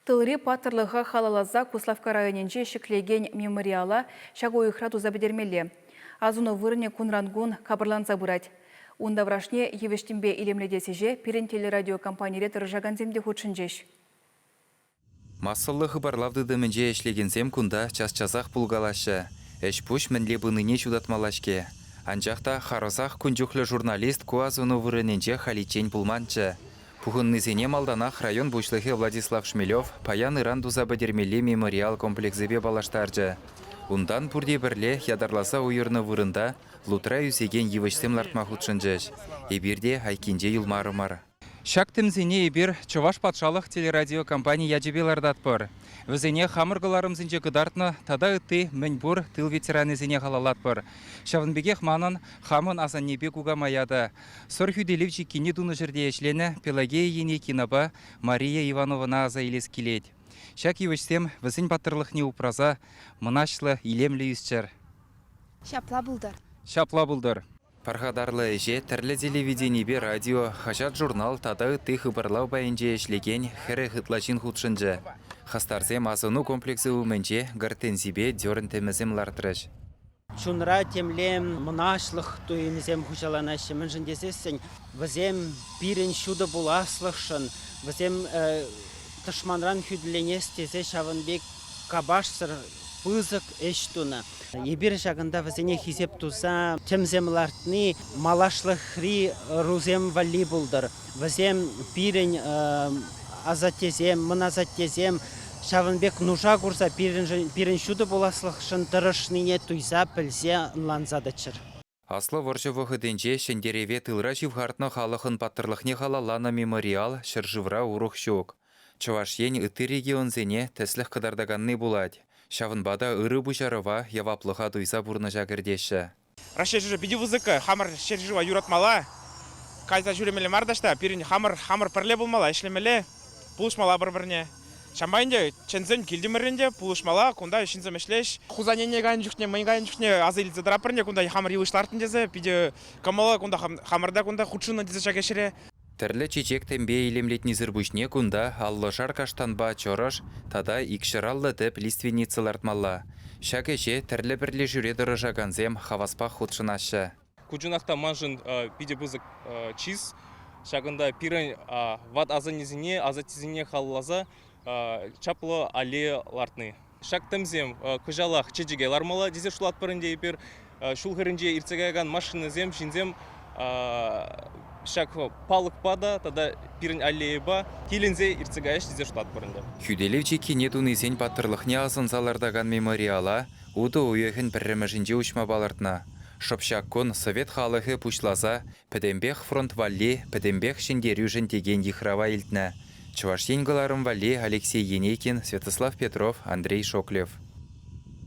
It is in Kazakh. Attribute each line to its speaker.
Speaker 1: Тылри патырлыға халалаза Куславка районенже шеклеген мемориала шагу ихрату забедермелі. Азуны вырыне кунрангун кабырланса бұрать. Унда врашне евештімбе илемледесеже пирен телерадиокомпании тұржаган земде худшынжеш.
Speaker 2: Массалы хыбарлавды дымынже эшлегенсем кунда час-часах пулгалашы. Эш пуш мінле бұныне чудатмалашке. Анжақта харосах күнжуқлы журналист куазуны вырыненже халичен пулманчы. Пухыннызене малданах район бушлығы Владислав Шмелев паян Иранду забадермелі мемориал комплексібе балаштаржы. Ундан пурде бірле ядарласа уйырны вырында лутра юсеген евішсем лартмахутшынжыш. Ебірде айкенже юлмарымар. Шактымзене ебір Чуваш патшалық телерадиокомпания яджебелардатпыр. Өзене хамырғыларымзынже гыдартны тада үтті мінбур тыл ветеранызене халалатпыр. Шавынбегех манын хамын азаннебе кугамаяды. Сор хүделевчі кені дуны жерде ешлені Пелагея ене кинаба Мария Ивановна аза елес келет. Шак евішсем візін батырлық не упраза мұнашлы илемлі үстер.
Speaker 3: Шапла бұлдар.
Speaker 2: Шапла бұлдар. Пархадарлы эже тәрлі телевидениебе радио, хажат журнал тада үтті хыбарлау байынже ешлеген хірі хытлашын худшынжы. Хастарзем азыну комплексы үмінже гартензибе дерін темізем лартырыш.
Speaker 4: Шунра темлем мұнашлық туйымызем хұшаланашы мүнжіндесесін. Візем бірін шуды бұласлықшын. Візем тышманран хүділенестезе шавынбек кабашсыр пызык эштуна. Ебір жағында візене хизеп туса темземлартны малашлықри рузем вали бұлдыр. Візем бірін азаттезем, мұн азаттезем, шавынбек нужа курса бірін шуды боласлықшын дырышныне туйса пілзе ынланзадычыр.
Speaker 2: Аслы воржывы ғыденже шендереве тылра живхартны халықын паттырлықне халалана мемориал шыржывра урух шук. Чувашен үті регионзене тәсліх қыдардаганны булад. Шавынбада ыры бұжарыва яваплыға дуйса бұрны жагырдеші.
Speaker 5: Раще жүрі біді вызықы, хамыр шержіва юратмала. Кайза жүремелі мардашта, бірін хамыр пірле болмала, ішлемелі, пулышмала бір-біріне. Шамбайынде чензен келдімірінде пулышмала, күнда үшінзім ішлеш. Хузанене ғайын жүхне, мұйын ғайын жүхне азайлы зыдырапырне, күнда хамыр елышлартын дезе, біде камала, күнда хамырда, күнда худшыны дезе жагешіре.
Speaker 2: Тірлі чечек тәмбе елемлетні зірбүшне күнда аллы шаркаштанба чорыш, тада икшыраллы деп лиственницылартмалла. Шакеше тірлі бірлі жүре дұрыжаганзем хаваспақ худшынашы.
Speaker 6: Куджунақта манжын биде бұзық чиз, шағында пирен ват азанезіне, азатезіне халлаза чаплы али лартны. Шак тәмзем күжалақ чеджеге лармала дезе шулат бірінде епер, шулғырынде ирцегайған машинызем, жинзем шак палық пада, тада пирен аллееба, келінзе ирцегайыш дезе шулат бірінде.
Speaker 2: Хүделевчі кенетуны сен паттырлықне азынзалардаган мемориала, уды ойығын біріміжінде ұшма балартына. Шопшак кон совет халығы пушлаза, пәдембек фронт валли, пәдембек шендерюжін деген ехрава илтні. Чувашен ғыларым валли Алексей Енекин, Святослав Петров, Андрей Шоклев.